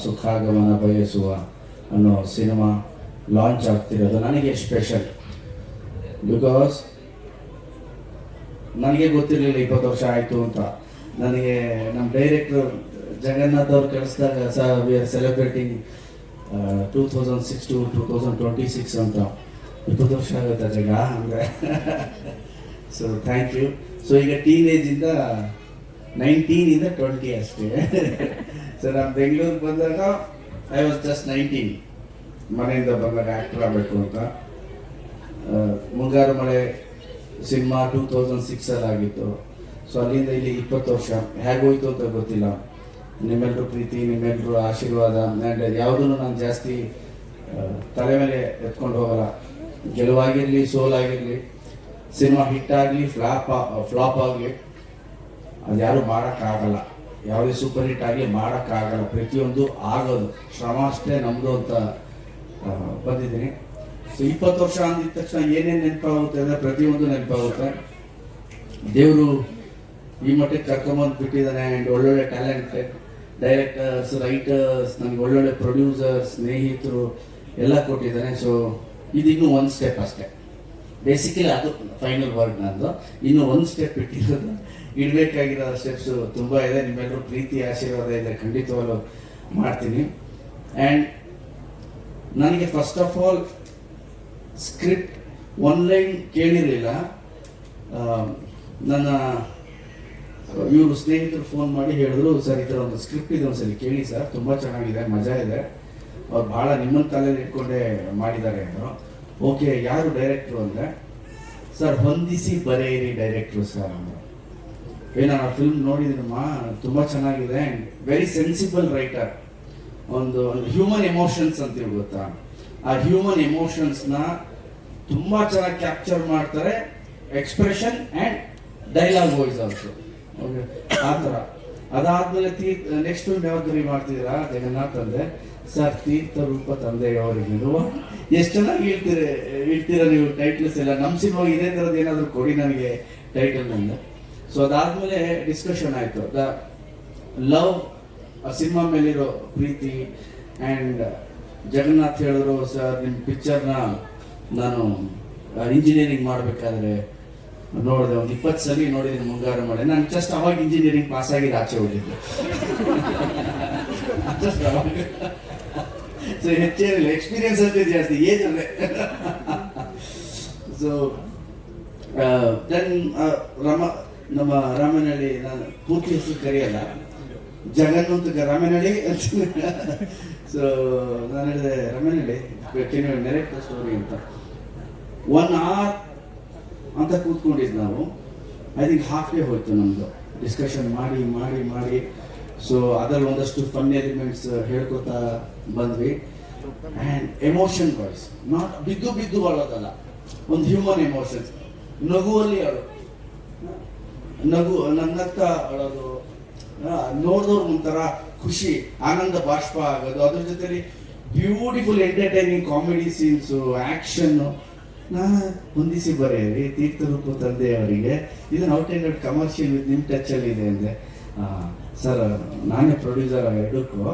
ಸುಖಾಗಮನ ಬಯಸುವ ಅನ್ನೋ cinema launch ಆಗ್ತಿರೋದು ನನಗೆ ಸ್ಪೆಷಲ್. ಬಿಕಾಸ್ ನನಗೆ ಗೊತ್ತಿರಲಿಲ್ಲ 20 ವರ್ಷ ಆಯಿತು ಅಂತ. ನನಗೆ ನಮ್ಮ ಡೈರೆಕ್ಟರ್ ಜಗನ್ನಾಥ್ ಅವ್ರು ಕಳಿಸಿದಾಗ ವಿ ಆರ್ ಸೆಲೆಬ್ರೇಟಿಂಗ್ 2006 to 2026 ಅಂತ. 20 ವರ್ಷ ಆಗುತ್ತೆ ಜಗ ಅಂದರೆ. So thank you. ಸೊ ಈಗ ಟೀನೇಜಿಂದ 19 20 ಅಷ್ಟೇ. ಸೊ ನಾನು ಬೆಂಗಳೂರಿಗೆ ಬಂದಾಗ ಐ ವಾಸ್ ಜಸ್ಟ್ 19, ಮನೆಯಿಂದ ಬಂದಾಗ ಆ್ಯಕ್ಟರ್ ಆಗಬೇಕು ಅಂತ. ಮುಂಗಾರು ಮಳೆ ಸಿನಿಮಾ 2006 ಆಗಿತ್ತು. ಸೊ ಅಲ್ಲಿಂದ ಇಲ್ಲಿ 20 ವರ್ಷ ಹೇಗೋಯ್ತು ಅಂತ ಗೊತ್ತಿಲ್ಲ. ನಿಮ್ಮೆಲ್ಲರೂ ಪ್ರೀತಿ, ನಿಮ್ಮೆಲ್ಲರೂ ಆಶೀರ್ವಾದ, ಆ್ಯಂಡ್ ಯಾವುದೂ ನಾನು ಜಾಸ್ತಿ ತಲೆ ಮೇಲೆ ಎತ್ಕೊಂಡು ಹೋಗಲ್ಲ. ಗೆಲುವಾಗಿರಲಿ, ಸೋಲಾಗಿರಲಿ, ಸಿನಿಮಾ ಹಿಟ್ ಆಗಲಿ, ಫ್ಲಾಪ್ ಆಗಲಿ, ಅದು ಯಾರೂ ಮಾಡೋಕ್ಕಾಗಲ್ಲ. ಯಾವುದೇ ಸೂಪರ್ ಹಿಟ್ ಆಗಲಿ ಮಾಡೋಕ್ಕಾಗಲ್ಲ. ಪ್ರತಿಯೊಂದು ಆಗೋದು ಶ್ರಮ ಅಷ್ಟೇ ನಮ್ಮದು ಅಂತ ಬಂದಿದ್ದೀನಿ. ಸೊ 20 ವರ್ಷ ಅಂದಿದ ತಕ್ಷಣ ಏನೇನು ನೆನಪಾಗುತ್ತೆ ಅಂದರೆ ಪ್ರತಿಯೊಂದು ನೆನಪಾಗುತ್ತೆ. ದೇವರು ಈ ಮಟ್ಟಿಗೆ ಕರ್ಕೊಂಬಂದು ಬಿಟ್ಟಿದ್ದಾನೆ. ಆ್ಯಂಡ್ ಒಳ್ಳೊಳ್ಳೆ ಟ್ಯಾಲೆಂಟೆಡ್ ಡೈರೆಕ್ಟರ್ಸ್, ರೈಟರ್ಸ್, ನನಗೆ ಒಳ್ಳೊಳ್ಳೆ ಪ್ರೊಡ್ಯೂಸರ್ಸ್, ಸ್ನೇಹಿತರು ಎಲ್ಲ ಕೊಟ್ಟಿದ್ದಾನೆ. ಸೊ ಇದಿನ್ನೂ ಒಂದು ಸ್ಟೆಪ್ ಅಷ್ಟೇ. ಬೇಸಿಕಲಿ ಅದು ಫೈನಲ್ ವರ್ಡ್ ನಂದು. ಇನ್ನೂ ಒಂದು ಸ್ಟೆಪ್ ಇಟ್ಟಿರೋದು. ಇಡಬೇಕಾಗಿರೋ ಸ್ಟೆಪ್ಸು ತುಂಬ ಇದೆ. ನಿಮ್ಮೆಲ್ಲರೂ ಪ್ರೀತಿ ಆಶೀರ್ವಾದ ಇದೆ, ಖಂಡಿತವಾಗ್ಲೂ ಮಾಡ್ತೀನಿ. ಆ್ಯಂಡ್ ನನಗೆ first of all script online ಕೇಳಿರಲಿಲ್ಲ. ನನ್ನ ಇವರು ಸ್ನೇಹಿತರು ಫೋನ್ ಮಾಡಿ ಹೇಳಿದ್ರು, ಸರ್ ಈ ಥರ ಒಂದು ಸ್ಕ್ರಿಪ್ಟ್ ಇದೆ, ಒಂದ್ಸಲಿ ಕೇಳಿ ಸರ್, ತುಂಬ ಚೆನ್ನಾಗಿದೆ, ಮಜಾ ಇದೆ, ಅವ್ರು ಭಾಳ ನಿಮ್ಮನ್ನ ತಲೆಯಲ್ಲಿ ಇಟ್ಕೊಂಡೇ ಮಾಡಿದ್ದಾರೆ ಅಂದರು. ಓಕೆ, ಯಾರು ಡೈರೆಕ್ಟ್ರು ಅಂದರೆ, ಸರ್ ಹೊಂದಿಸಿ ಬರೆಯಿರಿ ಡೈರೆಕ್ಟ್ರು ಸರ್ ಅಂದರು. ನಾನು ಆ ಫಿಲ್ಮ್ ನೋಡಿದ್ದೀನಮ್ಮ, ತುಂಬ ಚೆನ್ನಾಗಿದೆ. And very sensible writer. ಒಂದು ಹ್ಯೂಮನ್ ಎಮೋಷನ್ಸ್ ಅಂತೀವಿ ಗೊತ್ತಾ, ಆ ಹ್ಯೂಮನ್ ಎಮೋಷನ್ಸ್ನ ತುಂಬ ಚೆನ್ನಾಗಿ ಕ್ಯಾಪ್ಚರ್ ಮಾಡ್ತಾರೆ. Expression and dialogue voice also. Okay, ಆ ಥರ. ಅದಾದಮೇಲೆ ನೆಕ್ಸ್ಟ್ ಫಿಲ್ಮ್ ಯಾವ್ದು ಮಾಡ್ತಿದ್ದೀರಾ ಜಗನ್ನಾಥ್ ಅಂದೆ. ಸರ್ ತೀರ್ಥ ರೂಪ ತಂದೆಯವರಿಗೆ. ಎಷ್ಟು ಚೆನ್ನಾಗಿ ಹೇಳ್ತೀರ ನೀವು ಟೈಟ್ಲ್ಸ್ ಎಲ್ಲ. ನಮ್ಮ ಸಿನಿಮಾ ಇದೇ ಥರದ್ದು ಏನಾದರೂ ಕೊಡಿ ನನಗೆ ಟೈಟಲ್ ಅಂದೆ. ಸೊ ಅದಾದಮೇಲೆ ಡಿಸ್ಕಷನ್ ಆಯಿತು. ದ ಲವ್, ಆ ಸಿನಿಮಾ ಮೇಲಿರೋ ಪ್ರೀತಿ. ಆ್ಯಂಡ್ ಜಗನ್ನಾಥ್ ಹೇಳಿದ್ರು, ಸರ್ ನಿಮ್ಮ ಪಿಕ್ಚರ್ನ ನಾನು ಇಂಜಿನಿಯರಿಂಗ್ ಮಾಡಬೇಕಾದ್ರೆ ನೋಡಿದೆ, ಒಂದು 20 ಸಲ ನೋಡಿದ್ದೀನಿ ಮುಂಗಾರು ಮಳೆ. ನಾನು ಜಸ್ಟ್ ಅವಾಗ ಇಂಜಿನಿಯರಿಂಗ್ ಪಾಸ್ ಆಗಿದ್ದು, ಆಚೆ ಹೋಗಿದ್ದೆ. ಜಸ್ಟ್ ಅವಾಗ. ಸೊ ಹೆಚ್ಚೇನಿಲ್ಲ, ಎಕ್ಸ್ಪೀರಿಯನ್ಸ್ ಅಂದರೆ ಜಾಸ್ತಿ, ಏಜ್ ಅಲ್ಲೇ. ಸೊ ದೆನ್ ನಮ್ಮ ರಾಮನಹಳ್ಳಿ, ನಾನು ಪೂರ್ತಿ ಹೆಸರು ಕರೆಯಲ್ಲ, ಜಗನ್ನಂತ ರಾಮನಹಳ್ಳಿ. ಸೊ ನಾನು ಹೇಳಿದೆ, ರಾಮನಹಳ್ಳಿ ನೆರೆಕ್ಟ್ ಸ್ಟೋರಿ ಅಂತ. 1 hour ಅಂತ ಕೂತ್ಕೊಂಡಿದ್ದು ನಾವು. ಐ ಥಿಂಕ್ ಹಾಫ್ ಡೇ ಹೋಯ್ತು ನಮ್ಮದು ಡಿಸ್ಕಷನ್ ಮಾಡಿ ಮಾಡಿ ಮಾಡಿ. ಸೊ ಅದರಲ್ಲಿ ಒಂದಷ್ಟು ಫನ್ ಎಲಿಮೆಂಟ್ಸ್ ಹೇಳ್ಕೊತಾ ಬಂದ್ವಿ. ಆ್ಯಂಡ್ ಎಮೋಷನ್ ವಾಯ್ಸ್, ನಾಟ್ ಬಿದ್ದು ಅಳೋದಲ್ಲ, ಒಂದು ಹ್ಯೂಮನ್ ಎಮೋಷನ್ಸ್. ನಗುವಲ್ಲಿ ನಗು, ನನ್ನತ್ತ ಅಳೋದು, ನೋಡಿದವ್ರು ಒಂಥರ ಖುಷಿ, ಆನಂದ ಬಾಷ್ಪ ಆಗೋದು. ಅದ್ರ ಜೊತೆಲಿ beautiful entertaining comedy scenes, action. ನಾನು ಹೊಂದಿಸಿ ಬರೆಯಿರಿ ತೀರ್ಥರೂಪ ತಂದೆ ಅವರಿಗೆ, ಇದನ್ನು out and out commercial with ನಿಮ್ಮ ಟಚಲ್ಲಿ ಇದೆ ಅಂದೆ. ಸರ್ ನಾನೇ ಪ್ರೊಡ್ಯೂಸರ್ ಎರಡಕ್ಕೂ.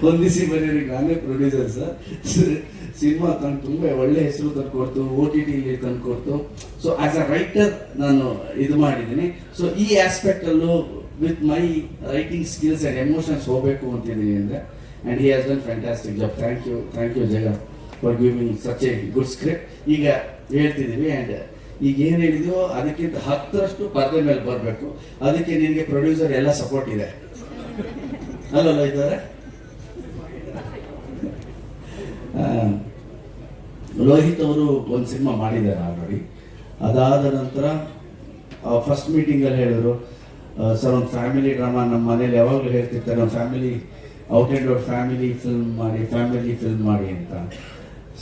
ಹೊಂದಿಸಿ ಬರೆಯೋರಿಗೆ ನಾನೇ ಪ್ರೊಡ್ಯೂಸರ್ ಸರ್. ಸಿನಿಮಾ ತುಂಬ ಒಳ್ಳೆ ಹೆಸರು ತಂದುಕೊಡ್ತು, OTT ತಂದುಕೊಡ್ತು. ಸೊ ಆಸ್ ಅ ರೈಟರ್ ನಾನು ಇದು ಮಾಡಿದ್ದೀನಿ. ಸೊ ಈ ಆಸ್ಪೆಕ್ಟಲ್ಲೂ with my writing skills and emotions ಹೋಗಬೇಕು ಅಂತಿದ್ದೀನಿ ಅಂದರೆ. And he has done fantastic job. Thank you Jaga for giving such a good script. ಈಗ ಹೇಳ್ತಿದ್ದೀವಿ. ಆ್ಯಂಡ್ ಈಗ ಏನು ಹೇಳಿದೀವೋ ಅದಕ್ಕಿಂತ 10ರಷ್ಟು ಪರದೆ ಮೇಲೆ ಬರಬೇಕು. ಅದಕ್ಕೆ ನಿನಗೆ ಪ್ರೊಡ್ಯೂಸರ್ ಎಲ್ಲ ಸಪೋರ್ಟ್ ಇದೆ ಅಲ್ಲಲ್ಲ ಇದ್ದಾರೆ. ಲೋಹಿತ್ ಅವರು ಒಂದು ಸಿನಿಮಾ ಮಾಡಿದ್ದಾರೆ ಆಲ್ರೆಡಿ. ಅದಾದ ನಂತರ ಫಸ್ಟ್ ಮೀಟಿಂಗಲ್ಲಿ ಹೇಳಿದ್ರು, ಸರ್ ಒಂದು ಫ್ಯಾಮಿಲಿ ಡ್ರಾಮಾ, ನಮ್ಮ ಮನೇಲಿ ಯಾವಾಗಲೂ ಹೇಳ್ತಿರ್ತಾರೆ, ನಮ್ಮ family out and out family film ಮಾಡಿ ಅಂತ.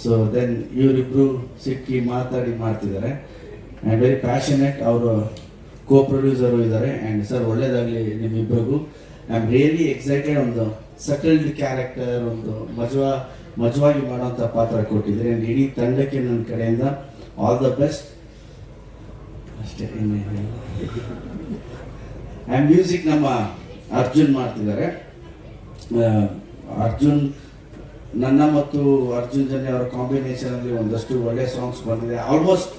ಸೊ ದೆನ್ ಇವರಿಬ್ಬರು ಸಿಕ್ಕಿ ಮಾತಾಡಿ ಮಾಡ್ತಿದ್ದಾರೆ. And very passionate. ಅವರು ಕೋ-ಪ್ರೊಡ್ಯೂಸರು ಇದ್ದಾರೆ. ಆ್ಯಂಡ್ ಸರ್ ಒಳ್ಳೇದಾಗಲಿ ನಿಮ್ಮಿಬ್ಬರಿಗೂ. I am really excited. ಒಂದು ಸಟಲ್ಡ್ ಕ್ಯಾರೆಕ್ಟರ್, ಒಂದು ಮಜವಾಗಿ ಮಾಡೋಂಥ ಪಾತ್ರ ಕೊಟ್ಟಿದ್ದಾರೆ. ಆ್ಯಂಡ್ ಇಡೀ ತಂಡಕ್ಕೆ ನನ್ನ ಕಡೆಯಿಂದ ಆಲ್ ದ ಬೆಸ್ಟ್ ಅಷ್ಟೇ. ಆ್ಯಂಡ್ ಮ್ಯೂಸಿಕ್ ನಮ್ಮ ಅರ್ಜುನ್ ಮಾಡ್ತಿದ್ದಾರೆ. ಅರ್ಜುನ್ ನನ್ನ ಮತ್ತು ಅರ್ಜುನ್ ಜನ್ಯ ಅವರ ಕಾಂಬಿನೇಷನಲ್ಲಿ ಒಂದಷ್ಟು ಒಳ್ಳೆ ಸಾಂಗ್ಸ್ ಬಂದಿದೆ. ಆಲ್ಮೋಸ್ಟ್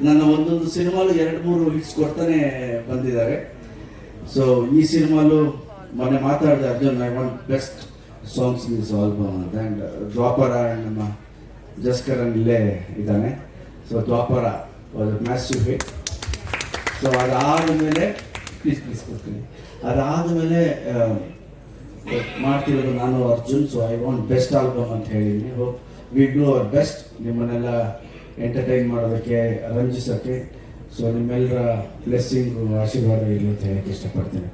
ನನ್ನ ಒಂದೊಂದು ಸಿನಿಮಾಲು 2-3 ಹಿಟ್ಸ್ ಕೊಡ್ತಾನೆ ಬಂದಿದ್ದಾರೆ. ಸೊ ಈ ಸಿನಿಮಾಲು ಮೊನ್ನೆ ಮಾತಾಡಿದೆ Arjun, I want best songs in this album ಅಂತ. ಆ್ಯಂಡ್ ದ್ವಾಪರ ನಮ್ಮ ಜಸ್ಕರನ್ ಇಲ್ಲೇ ಇದ್ದಾನೆ. ಸೊ ದ್ವಾಪರ ವಾಸ್ ಮ್ಯಾಸಿವ್ ಹಿಟ್. ಸೊ ಅದಾದಮೇಲೆ ಪ್ಲೀಸ್ ಕೊಡ್ತೀನಿ. ಅದಾದಮೇಲೆ ಮಾಡ್ತಿರೋದು ನಾನು Arjun. So I want best album ಅಂತ ಹೇಳಿದ್ದೀನಿ. Hope we do our best ನಿಮ್ಮನ್ನೆಲ್ಲ ಎಂಟರ್ಟೈನ್ ಮಾಡೋದಕ್ಕೆ, ರಂಜಿಸೋಕ್ಕೆ. ಸೊ ನಿಮ್ಮೆಲ್ಲರ ಬ್ಲೆಸ್ಸಿಂಗು, ಆಶೀರ್ವಾದ ಇರಲಿ ಅಂತ ಹೇಳಕ್ಕೆ ಇಷ್ಟಪಡ್ತೀನಿ.